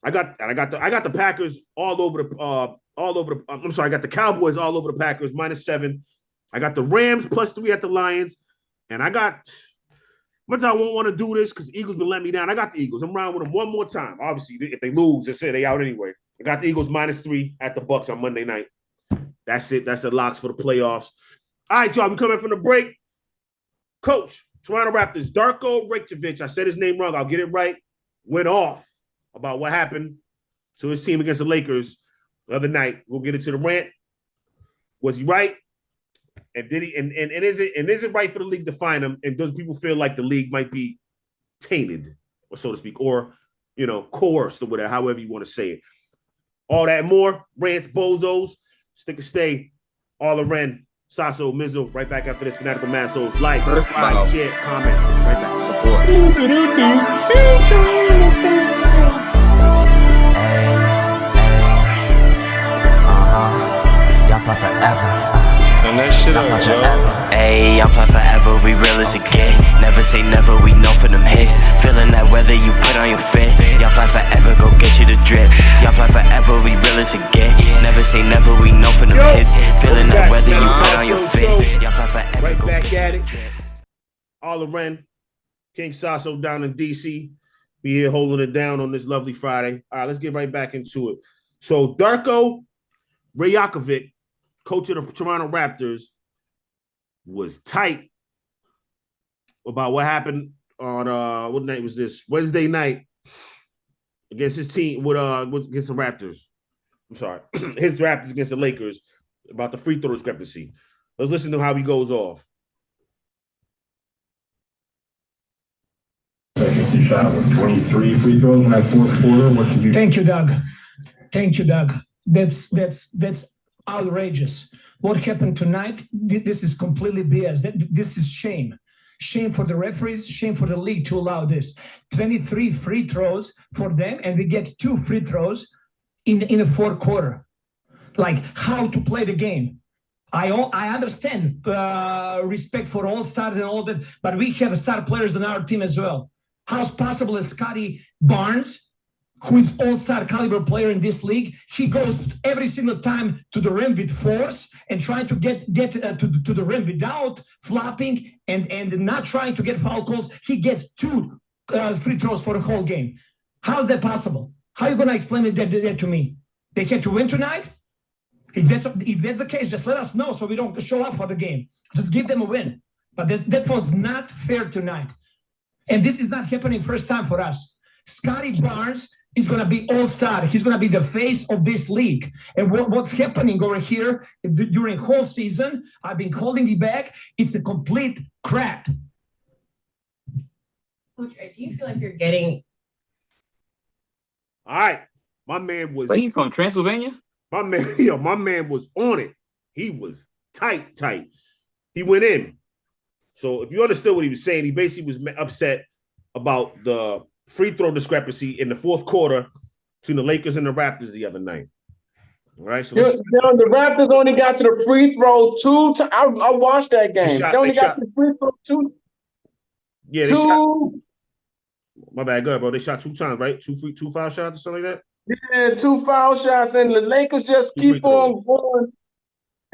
S2: I got the Packers all over the. I'm sorry, I got the Cowboys all over the Packers -7. I got the Rams +3 at the Lions, and I got. Much I won't want to do this because Eagles been letting me down. I got the Eagles. I'm riding with them one more time. Obviously, if they lose, they say they out anyway. I got the Eagles -3 at the Bucks on Monday night. That's it. That's the locks for the playoffs. All right, y'all. We coming from the break. Coach, Toronto Raptors, Darko Rakovic. I said his name wrong. I'll get it right. Went off about what happened to his team against the Lakers the other night. We'll get into the rant. Was he right? And did he? And is it right for the league to fine him? And does people feel like the league might be tainted, or so to speak, or coerced, or whatever, however you want to say it? All that and more. Rants, bozos, stick and stay. All around. Sasso, Mizzo. Right back after this. Fanatical Massholes. Like, subscribe, share, comment. Right back. Support.
S1: Y'all fly forever.
S5: Turn that shit up, yo.
S1: Ayy, y'all fly forever, we real as it get. Never say never, we know for them hits. Feeling that weather you put on your fit. Y'all fly forever, go get you the drip. Y'all fly forever, we real as it get. Never say never, we know for them hits. Feeling that weather you put on your fit. Y'all fly forever,
S2: right
S1: go
S2: back
S1: get
S2: at
S1: you
S2: it.
S1: the drip.
S2: All around. King Sasso down in DC. We here holding it down on this lovely Friday. All right, let's get right back into it. So Darko Rakovic, coach of the Toronto Raptors, was tight about what happened on what night was this? Wednesday night against his team against the Raptors. I'm sorry, his Raptors against the Lakers about the free throw discrepancy. Let's listen to how he goes off.
S6: You shot with 23 free throws in that fourth quarter. What did you?
S7: Thank you, Doug. That's outrageous. What happened tonight? This is completely BS. This is shame. Shame for the referees, shame for the league to allow this. 23 free throws for them, and we get 2 free throws in the fourth quarter. Like, how to play the game. I understand respect for all stars and all that, but we have star players on our team as well. How's possible that Scotty Barnes, who is all-star caliber player in this league, he goes every single time to the rim with force and trying to get to the rim without flopping and not trying to get foul calls. He gets 2 free throws for the whole game. How's that possible? How are you going to explain that to me? They had to win tonight? If that's the case, just let us know so we don't show up for the game. Just give them a win. But that was not fair tonight. And this is not happening first time for us. Scotty Barnes is going to be all-star. He's going to be the face of this league. And what's happening over here during whole season, I've been holding it back. It's a complete crap.
S8: Coach, do you feel like you're getting...
S2: All right. My man was...
S3: But he from Transylvania?
S2: My man was on it. He was tight. He went in. So if you understood what he was saying, he basically was upset about the free throw discrepancy in the fourth quarter between the Lakers and the Raptors the other night. All right. So
S4: the Raptors only got to the free throw 2 times. I watched that game. They only got to the free throw 2.
S2: Yeah, they shot. My bad, go ahead, bro. They shot 2 times, right? 2 foul shots or something like that?
S4: Yeah, 2 foul shots, and the Lakers just keep on going.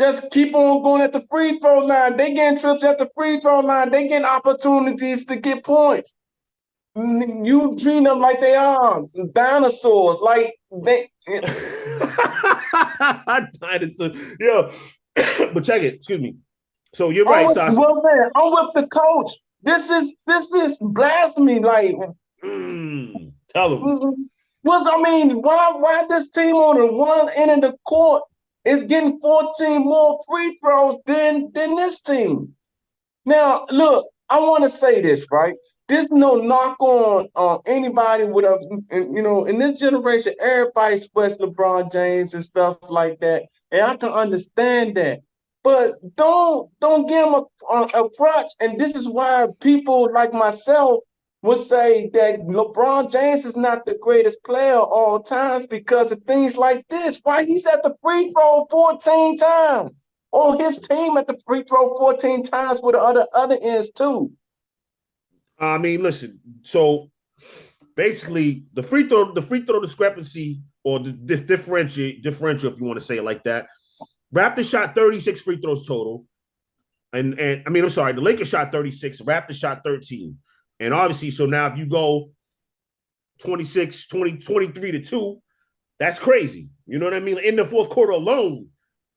S4: Just keep on going at the free throw line. They getting trips at the free throw line. They getting opportunities to get points. You treat them like they are dinosaurs. Like they
S2: dinosaurs. Yo, but check it. Excuse me. So you're right, Sasha.
S4: Well, man, I'm with the coach. This is blasphemy. Like,
S2: tell him.
S4: Why this team on the one end of the court is getting 14 more free throws than this team? Now, look, I want to say this, right? There's no knock on anybody with in this generation, everybody sweats LeBron James and stuff like that, and I can understand that. But don't give him a crutch, and this is why people like myself would say that LeBron James is not the greatest player of all times because of things like this. Why he's at the free throw 14 times, or his team at the free throw 14 times with the other ends too.
S2: I mean, listen. So basically, the free throw discrepancy, or this differential, if you want to say it like that. Raptors shot 36 free throws total, and I'm sorry, the Lakers shot 36. Raptors shot 13, and obviously, so now if you go 26, 20, 23-2, that's crazy. You know what I mean? In the fourth quarter alone,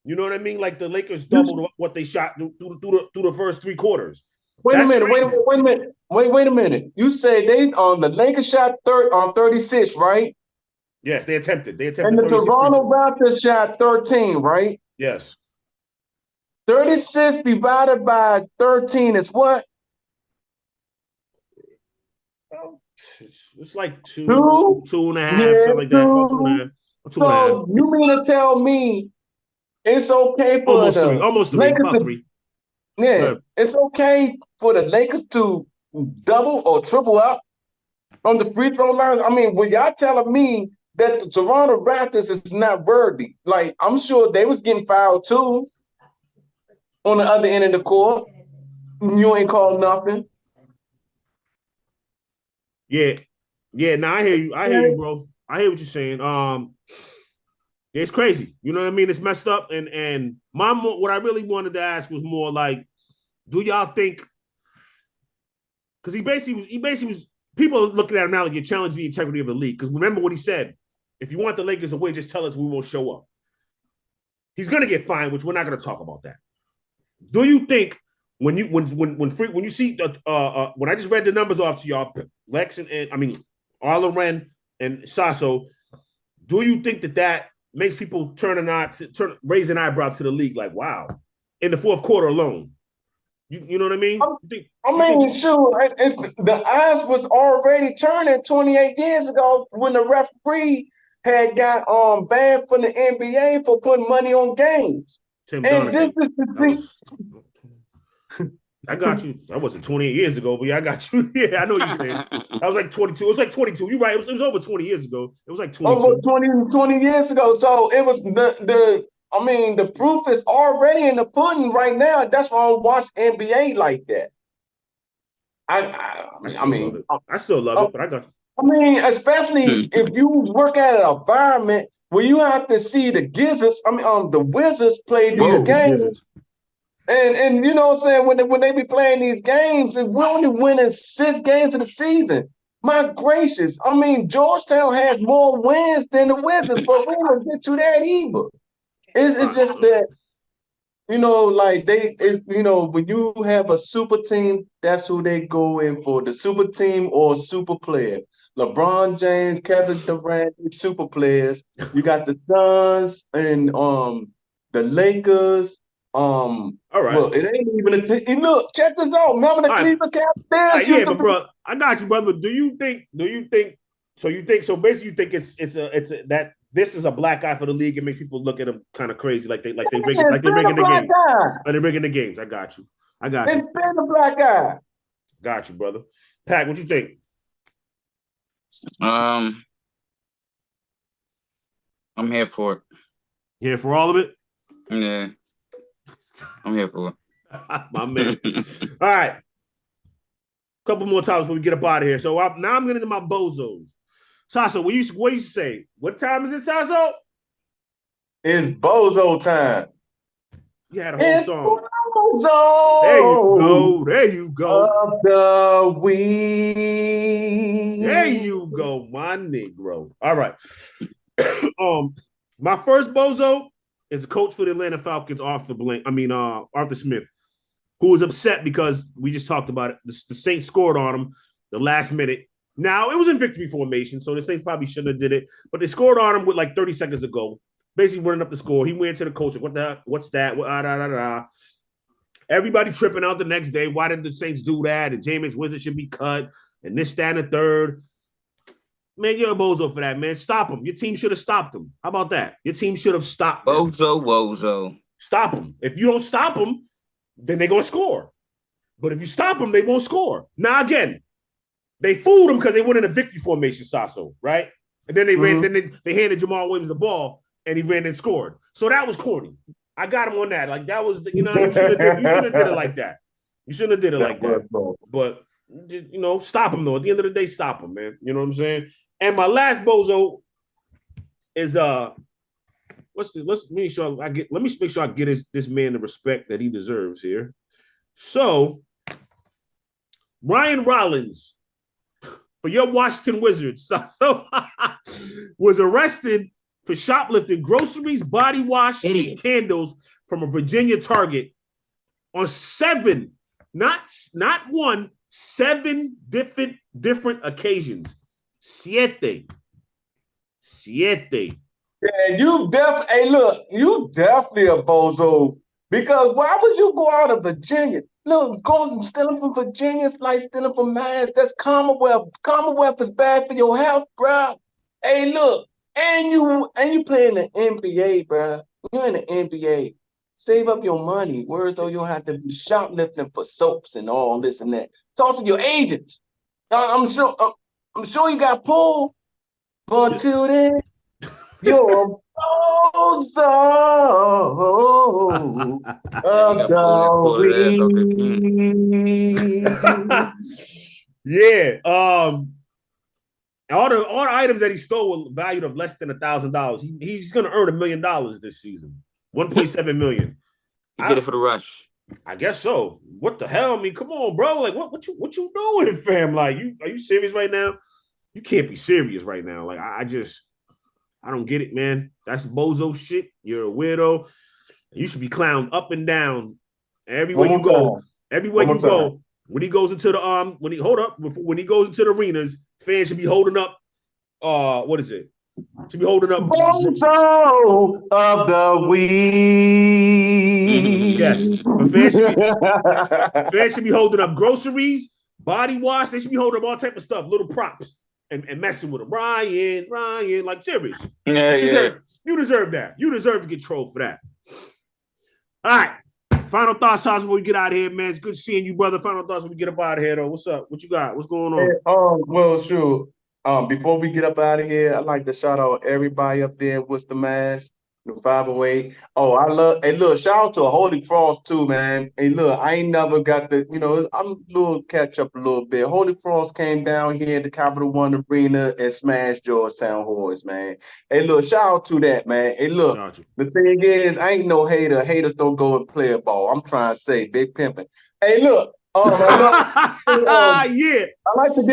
S2: you know what I mean? Like the Lakers doubled what they shot through the first 3 quarters.
S4: Wait a minute. You say the Lakers shot 36, right?
S2: Yes, they attempted.
S4: And the Toronto Raptors shot 13, right?
S2: Yes.
S4: 36 divided by 13 is what?
S2: It's like 2.5, something like that. About 2.5.
S4: So you mean to tell me it's okay for
S2: almost three, about 3.
S4: Yeah, it's okay for the Lakers to double or triple up on the free throw line. I mean, when y'all telling me that the Toronto Raptors is not worthy, like I'm sure they was getting fouled too on the other end of the court. You ain't called nothing.
S2: Yeah. Now I hear you. I hear you, bro. I hear what you're saying. It's crazy. You know what I mean? It's messed up. And what I really wanted to ask was more like, do y'all think? Because he basically was. People are looking at him now like you're challenging the integrity of the league. Because remember what he said: if you want the Lakers away, just tell us we won't show up. He's gonna get fined, which we're not gonna talk about that. Do you think when you see when I just read the numbers off to y'all, Lex and Arlen Ren and Sasso, do you think that makes people raise an eyebrow to the league like, wow, in the fourth quarter alone? You know what I mean?
S4: Sure. The eyes was already turning 28 years ago when the referee had got banned from the NBA for putting money on games.
S2: Tim
S4: and
S2: Duncan.
S4: This is the
S2: I got you. That wasn't 28 years ago, but yeah, I got you. Yeah, I know what you're saying. I was like 22. It was like 22. You're right. It was over 20 years ago. It was like 22.
S4: Over 20 years ago. So it was the proof is already in the pudding right now. That's why I don't watch NBA like that.
S2: I still love it, but I got you.
S4: I mean, especially if you work at an environment where you have to see the the Wizards play these games. And you know what I'm saying, when they be playing these games, and we're only winning 6 games of the season. My gracious. I mean, Georgetown has more wins than the Wizards, but we don't get to that either. It's just that like when you have a super team, that's who they go in for. The super team or super player. LeBron James, Kevin Durant, super players. You got the Suns and the Lakers.
S2: All right.
S4: Well, it ain't even and look, check this out. Remember the
S2: All right.
S4: Cleveland Cavaliers?
S2: Yeah, but bro, I got you, brother. Do you think? So basically you think it's that this is a black guy for the league and makes people look at him kind of crazy, like they're rigging the game. Like they're rigging the games. I got you.
S4: It's been a black guy.
S2: Got you, brother. Pat, what you think?
S3: I'm here for it.
S2: You here for all of it?
S3: Yeah. I'm here for it.
S2: My man. All right. Couple more times before we get up out of here. So now I'm getting into my bozos. Sasso, what you say? What time is it, Sasso?
S4: It's bozo time.
S2: You had a whole song.
S4: Bozo.
S2: There you go.
S4: Of the week.
S2: There you go, my Negro. All right. My first bozo is a coach for the Atlanta Falcons, Arthur Smith, who was upset because we just talked about it. The Saints scored on him the last minute. Now, it was in victory formation, so the Saints probably shouldn't have did it, but they scored on him with like 30 seconds to go, basically running up the score. He went to the coach, like, what the heck? What's that? Everybody tripping out the next day. Why did the Saints do that? And Jameis Winston should be cut, and this, that, and the third. Man, you're a bozo for that, man. Stop him. Your team should have stopped him. How about that? Your team should have stopped him.
S3: Wozo.
S2: Stop him. If you don't stop him, then they're going to score. But if you stop them, they won't score. Now, again, they fooled him because they went in a victory formation, Sasso, right? And then they ran. Then they handed Jamal Williams the ball, and he ran and scored. So that was corny. I got him on that. Like, that was, you shouldn't have did it like that. You shouldn't have did it like that. But, stop him, though. At the end of the day, stop him, man. You know what I'm saying? And my last bozo is let me make sure I get this man the respect that he deserves here. So, Ryan Rollins, for your Washington Wizards, was arrested for shoplifting groceries, body wash, and candles from a Virginia Target on 7 different occasions. Siete.
S4: Yeah, you definitely a bozo. Because why would you go out of Virginia? Look, going stealing from Virginia is like stealing from Mass. That's Commonwealth. Commonwealth is bad for your health, bro. Hey, look, and you playing the NBA, bro. You're in the NBA. Save up your money. Whereas though you'll have to be shoplifting for soaps and all this and that. Talk to your agents. I'm sure you got pulled, but until then, you're a bozo of the week.
S2: Yeah. All the items that he stole were valued of less than $1,000. He's going to earn $1 million this season. 1.7 million.
S3: You get it for the rush.
S2: I guess so. What the hell? I mean, come on, bro. Like, what you doing, fam? Like, are you serious right now? You can't be serious right now. Like, I don't get it, man. That's bozo shit. You're a weirdo. You should be clowned up and down everywhere you go. Everywhere you go. When he goes into the when he goes into the arenas, fans should be holding up. What is it? Should be holding up.
S4: Bozo of the week.
S2: Yes, but fans should be holding up groceries, body wash. They should be holding up all type of stuff, little props, and messing with them. Ryan, like serious. You deserve that. You deserve to get trolled for that. All right. Final thoughts, House, before we get out of here, man. It's good seeing you, brother. Final thoughts when we get up out of here, though. What's up? What you got? What's going on?
S4: Hey, well, sure. Before we get up out of here, I'd like to shout out everybody up there with the Mass, the 508. Hey, look, shout out to Holy Cross too, man. Hey, look, I ain't never got I'm a little catch up a little bit. Holy Cross came down here at the Capital One Arena and smashed Georgetown Horse, man. Hey, look, shout out to that, man. Hey, look, the thing is, I ain't no hater. Haters don't go and play a ball. I'm trying to say, big pimping. Hey, look. I like to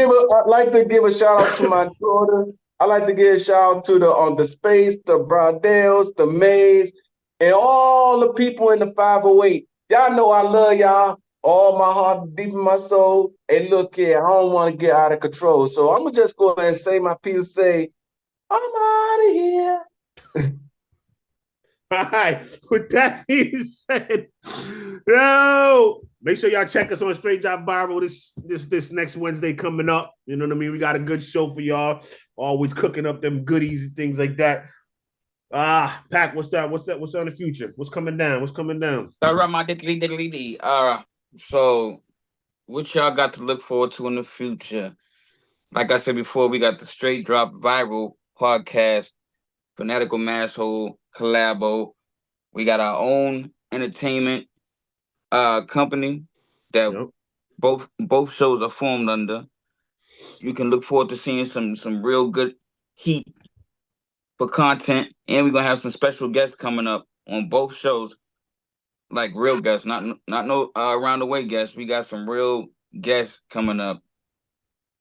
S4: give a shout out to my daughter. I like to give a shout out to the Space, the Brodells, the Mays. and all the people in the 508. Y'all know I love y'all. All my heart, deep in my soul. Hey, look here, I don't want to get out of control. So I'm going to just go ahead and say my piece and say, I'm out of here.
S2: All right. With that being said, yo, make sure y'all check us on Straight Drop Viral this next Wednesday coming up. You know what I mean? We got a good show for y'all. Always cooking up them goodies and things like that. Pac, what's that? What's on the future? What's coming down?
S3: All right, my diddly. So what y'all got to look forward to in the future? Like I said before, we got the Straight Drop Viral podcast, Fanatical Masshole collabo. We got our own entertainment company that both shows are formed under. You can look forward to seeing some real good heat for content, and we're gonna have some special guests coming up on both shows, like real guests, not no around the way guests. We got some real guests coming up,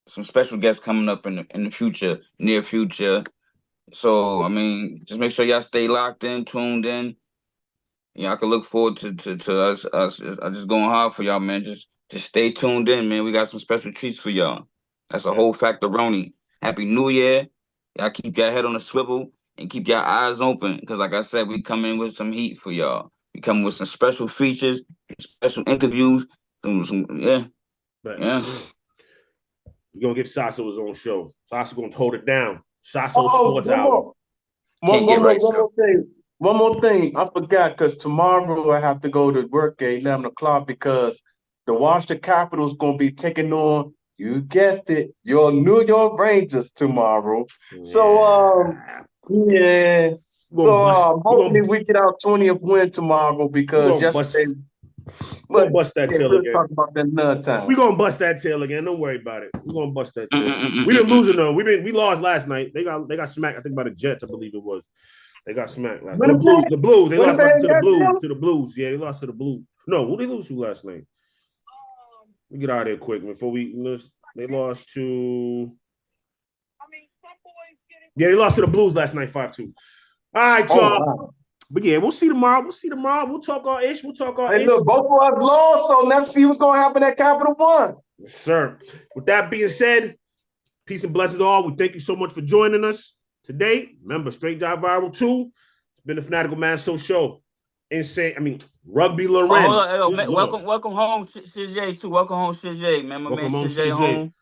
S3: some special guests coming up in the future, near future. So I mean, just make sure y'all stay locked in, tuned in. Y'all can look forward to us. I'm just going hard for y'all, man. Just stay tuned in, man. We got some special treats for y'all. That's a whole factoroni. Happy New Year. Y'all keep your head on a swivel and keep your eyes open. Because like I said, we come in with some heat for y'all. We come with some special features, special interviews, yeah.
S2: We're gonna give Sasso his own show. Sasso gonna hold it down. Sasso Sports Hour.
S4: One more thing. I forgot because tomorrow I have to go to work at 11 o'clock because the Washington Capitals going to be taking on, you guessed it, your New York Rangers tomorrow. Yeah. So, hopefully we get our 20th win tomorrow because yesterday...
S2: We're gonna bust that tail again.
S4: Talk about that another time.
S2: We're gonna bust that tail again. Don't worry about it. We're gonna bust that tail. We didn't lose it though. We lost last night. They got smacked, I think, by the Jets, I believe it was. They got smacked last night. The Blues. They lost to the Blues. Yeah, they lost to the Blues. No, who they lose to last night? We get out of there quick before we lose. They lost to. Yeah, they lost to the Blues last night, 5-2. All right, y'all. Wow. But yeah, we'll see tomorrow. We'll talk our ish.
S4: Hey, look, both of us lost, so let's see what's gonna happen at Capital One.
S2: Yes, sir. With that being said, peace and blessings to all. We thank you so much for joining us today. Remember, Straight Drop Viral 2. It's been the Fanatical Massholes show. Rugby Loren.
S3: Welcome home, CJ too. Welcome home, CJ. Man, my man CJ home.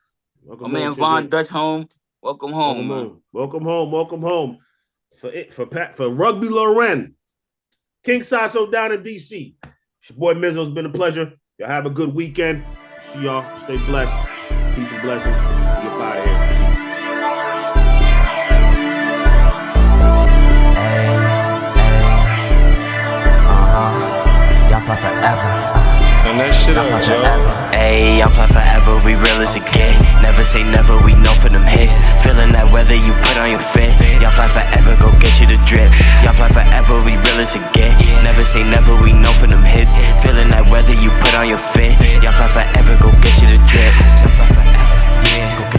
S3: My man Von Dutch home. Welcome home.
S2: Welcome home. For Rugby Loren. King Sasso down in DC. It's your boy Mizzo. It's been a pleasure. Y'all have a good weekend. See y'all. Stay blessed. Peace and blessings. Get out of here.
S1: Y'all fly forever.
S5: Turn that shit up, y'all.
S1: Ayy, y'all fly forever, we real as it get. Never say never, we know for them hits. Feeling that weather you put on your fit. Y'all fly forever, go get you the drip. Y'all fly forever, we real as it get. Never say never, we know for them hits. Feeling that weather you put on your fit. Y'all fly forever, go get you the drip. Yeah, go get